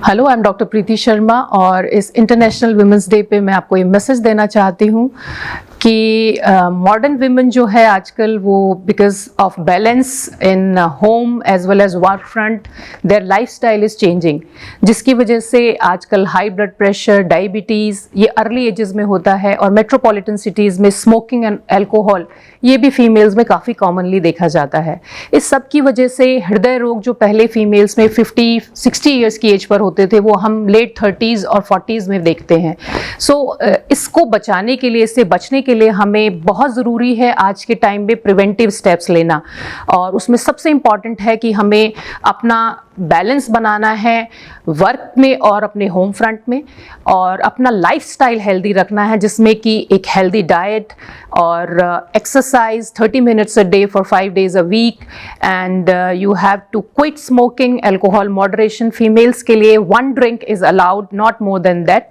Hello, I am doctor प्रीति शर्मा और इस international women's day पे मैं आपको ये मैसेज देना चाहती हूँ कि मॉडर्न विमेन जो है आजकल वो because of balance in home as well as work front their lifestyle is changing, जिसकी वजह से आजकल हाई ब्लड प्रेशर, डायबिटीज़ ये अर्ली एजेस में होता है और मेट्रोपॉलिटन सिटीज़ में स्मोकिंग एंड अल्कोहल ये भी फीमेल्स में काफ़ी कॉमनली देखा जाता है। इस सब की वजह से हृदय रोग जो पहले फीमेल्स में 50-60 ईयर्स की एज पर होते थे वो हम लेट 30s और 40s में देखते हैं। सो इसको बचाने के लिए, इससे बचने के लिए हमें बहुत ज़रूरी है आज के टाइम में प्रिवेंटिव स्टेप्स लेना, और उसमें सबसे इम्पॉर्टेंट है कि हमें अपना बैलेंस बनाना है वर्क में और अपने होम फ्रंट में, और अपना लाइफस्टाइल हेल्दी रखना है जिसमें कि एक हेल्दी डाइट और exercise 30 minutes a day for 5 days a week, and you have to quit smoking, alcohol moderation. Females के लिए 1 drink is allowed, not more than that.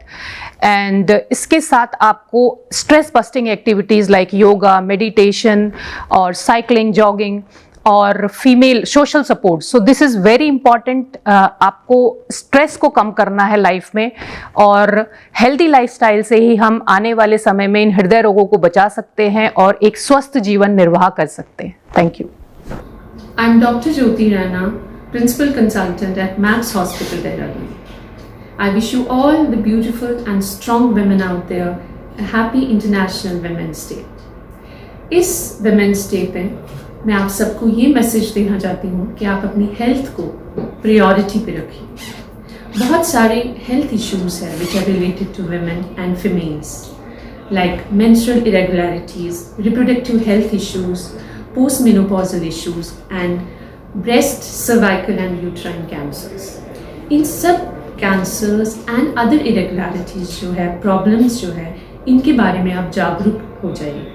And इसके साथ आपको stress busting activities like yoga, meditation और cycling, jogging और female social support, so this is very important. आपको stress को कम करना है लाइफ में, और हेल्दी लाइफस्टाइल से ही हम आने वाले समय में इन हृदय रोगों को बचा सकते हैं और एक स्वस्थ जीवन निर्वाह कर सकते हैं। Thank you. I am doctor Jyoti Raina, principal consultant at Max hospital, Dehradun. I wish you all the beautiful and strong women out there a happy International Women's Day. इस Women's Day पे मैं आप सबको ये मैसेज देना चाहती हूँ कि आप अपनी हेल्थ को प्रायोरिटी पे रखिए। बहुत सारे हेल्थ इश्यूज हैं which are related to women and females, like menstrual irregularities, reproductive health issues, postmenopausal issues, and breast, cervical and uterine cancers. इन सब कैंसर्स एंड अदर इरेगुलरिटीज़ जो है, प्रॉब्लम्स जो है, इनके बारे में आप जागरूक हो जाइए।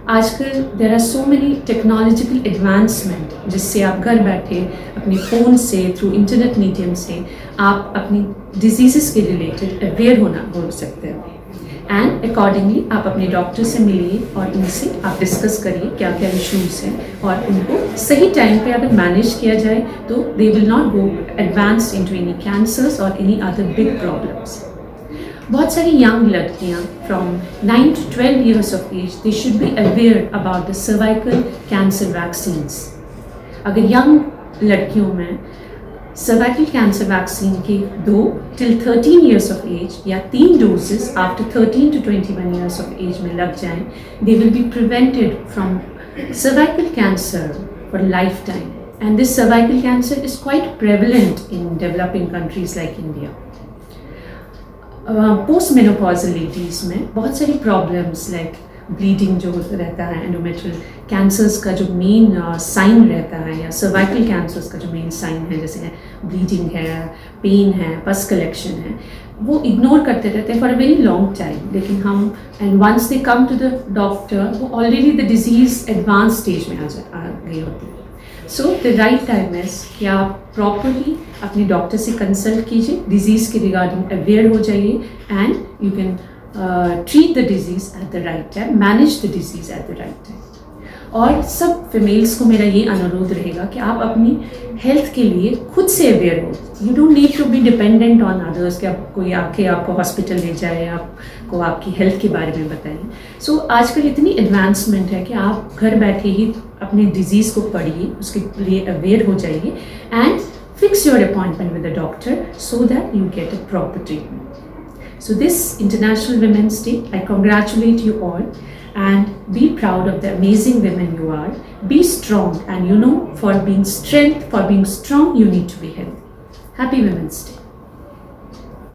आजकल there are so many technological advancement जिससे आप घर बैठे अपने फ़ोन से, थ्रू इंटरनेट मीडियम से आप अपनी डिजीज़ के रिलेटेड अवेयर हो सकते हैं। एंड अकॉर्डिंगली आप अपने डॉक्टर से मिलिए और इनसे आप डिस्कस करिए क्या क्या इश्यूज़ हैं, और उनको सही टाइम पे अगर मैनेज किया जाए तो they will not go advance into any cancers और एनी अदर बिग प्रॉब्लम्स। बहुत सारी यंग लड़कियाँ from 9 to 12 years of age, they should be aware about the cervical cancer vaccines. अगर यंग लड़कियों में सर्वाइकल कैंसर वैक्सीन के 2 till 13 years of age या 3 doses after 13 to 21 years of age में लग जाएं, they will be prevented from cervical cancer for lifetime. And this cervical cancer is quite prevalent in developing countries like India. Postmenopausal ladies में बहुत सारी problems like bleeding जो रहता है, endometrial cancers का जो मेन साइन रहता है, या सर्वाइकल कैंसर्स का जो मेन साइन है, जैसे ब्लीडिंग है, पेन है, पस कलेक्शन है, वो इग्नोर करते रहते हैं for a very long time. लेकिन हम and once they come to the doctor, वो already the disease advance stage में आ गई होती है। So the right time is कि आप प्रॉपरली अपने डॉक्टर से कंसल्ट कीजिए, डिजीज़ के रिगार्डिंग अवेयर हो जाइए, and you can treat the disease at the right time, manage the disease at the right time. और सब फीमेल्स को मेरा ये अनुरोध रहेगा कि आप अपनी हेल्थ के लिए खुद से अवेयर हो। You don't need to be dependent on others कि आप कोई आके आपको हॉस्पिटल ले जाए, आपको आपकी हेल्थ के बारे में बताइए। सो आजकल इतनी एडवांसमेंट है कि आप घर बैठे ही अपने डिजीज़ को पढ़िए, उसके लिए अवेयर हो जाइए, and fix your appointment with the doctor so that you get a proper treatment. So this International Women's Day, I congratulate you all and be proud of the amazing women you are. Be strong, and you know, for being strong, you need to be healthy. Happy Women's Day.